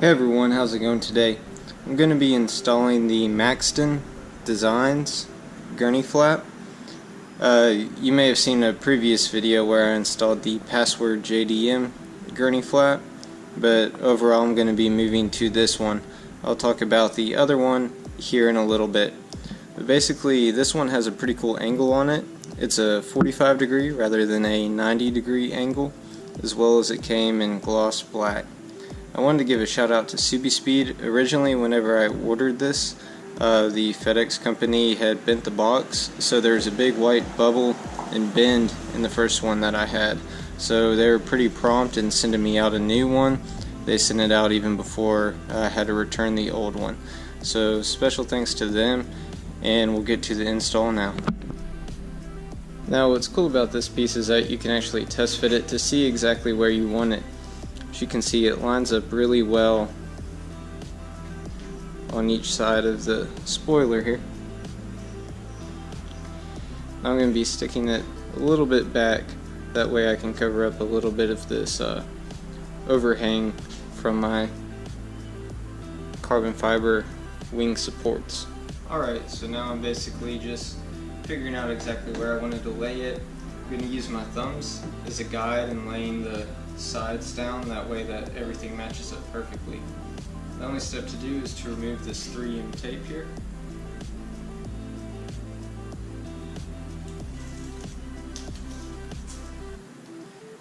Hey everyone, how's it going today? I'm going to be installing the Maxton Designs Gurney flap. You may have seen a previous video where I installed the PasswordJDM Gurney flap, but overall I'm going to be moving to this one. I'll talk about the other one here in a little bit. But basically this one has a pretty cool angle on it. It's a 45 degree rather than a 90 degree angle, as well as it came in gloss black. I wanted to give a shout out to SubiSpeed. Originally, whenever I ordered this, the FedEx company had bent the box, so there's a big white bubble and bend in the first one that I had. So they were pretty prompt in sending me out a new one. They sent it out even before I had to return the old one. So special thanks to them, and we'll get to the install now. Now what's cool about this piece is that you can actually test fit it to see exactly where you want it. As you can see, it lines up really well on each side of the spoiler here. I'm going to be sticking it a little bit back, that way I can cover up a little bit of this overhang from my carbon fiber wing supports. Alright, so now I'm basically just figuring out exactly where I wanted to lay it. I'm going to use my thumbs as a guide and laying the sides down, that way that everything matches up perfectly. The only step to do is to remove this 3M tape here.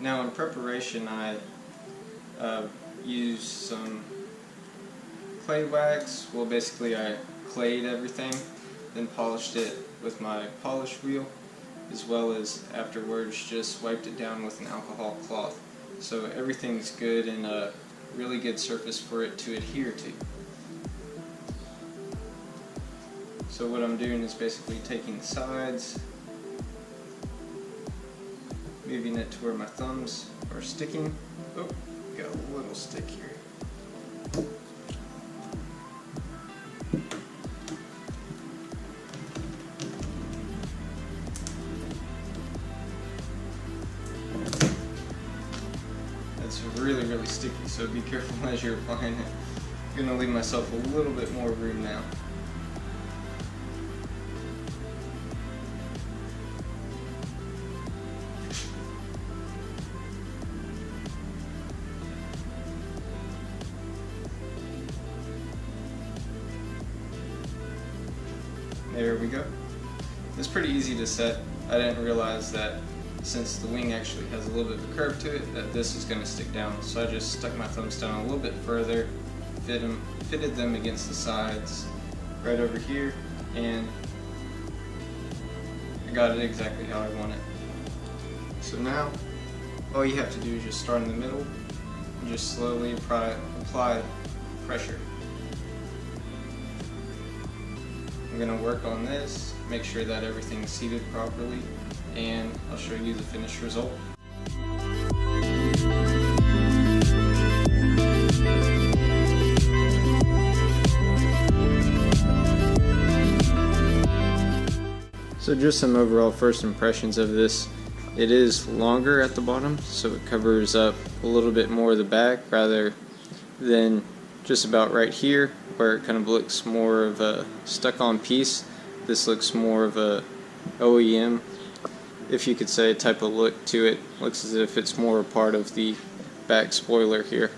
Now in preparation I used some clay wax. Well, basically I clayed everything, then polished it with my polish wheel, as well as afterwards just wiped it down with an alcohol cloth. So everything's good and a really good surface for it to adhere to. So what I'm doing is basically taking the sides, moving it to where my thumbs are sticking. Oh, got a little stick here. It's really sticky, so be careful as you're applying it. I'm going to leave myself a little bit more room now. There we go. It's pretty easy to set. I didn't realize that since the wing actually has a little bit of a curve to it, that this is going to stick down. So I just stuck my thumbs down a little bit further, fitted them against the sides right over here, and I got it exactly how I want it. So now all you have to do is just start in the middle and just slowly apply pressure. I'm going to work on this, make sure that everything's seated properly, and I'll show you the finished result. So just some overall first impressions of this. It is longer at the bottom, so it covers up a little bit more of the back rather than just about right here, where it kind of looks more of a stuck-on piece. This looks more of a OEM, if you could say, type of look to it. Looks as if it's more a part of the back spoiler here.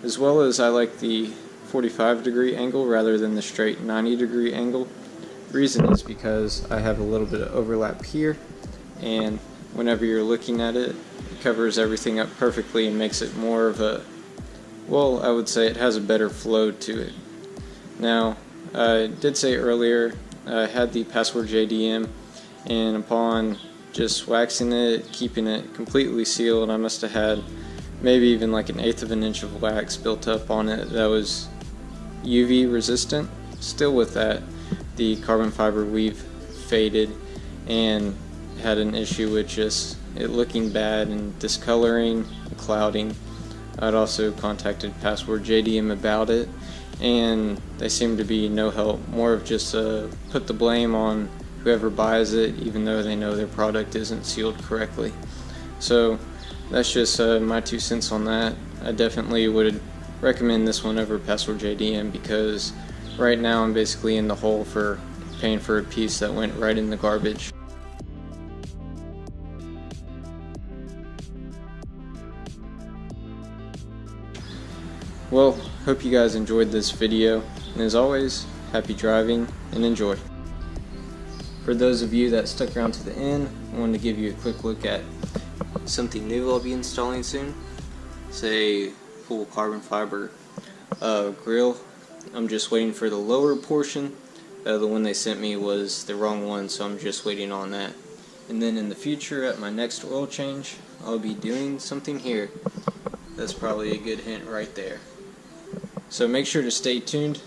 As well as I like the 45 degree angle rather than the straight 90 degree angle. The reason is because I have a little bit of overlap here, and whenever you're looking at it, it covers everything up perfectly and makes it more of a, well, I would say it has a better flow to it. Now, I did say earlier I had the PasswordJDM, and upon just waxing it, keeping it completely sealed, I must have had maybe even like 1/8 of an inch of wax built up on it that was UV resistant. Still with that, the carbon fiber weave faded and had an issue with just it looking bad and discoloring, clouding. I'd also contacted PasswordJDM about it, and they seem to be no help, more of just put the blame on whoever buys it, even though they know their product isn't sealed correctly. So that's just my 2 cents on that. I definitely would recommend this one over PasswordJDM because right now I'm basically in the hole for paying for a piece that went right in the garbage. Well, hope you guys enjoyed this video, and as always, happy driving and enjoy. For those of you that stuck around to the end, I wanted to give you a quick look at something new I'll be installing soon. It's a full carbon fiber grill. I'm just waiting for the lower portion. The one they sent me was the wrong one, so I'm just waiting on that. And then in the future, at my next oil change, I'll be doing something here. That's probably a good hint right there. So make sure to stay tuned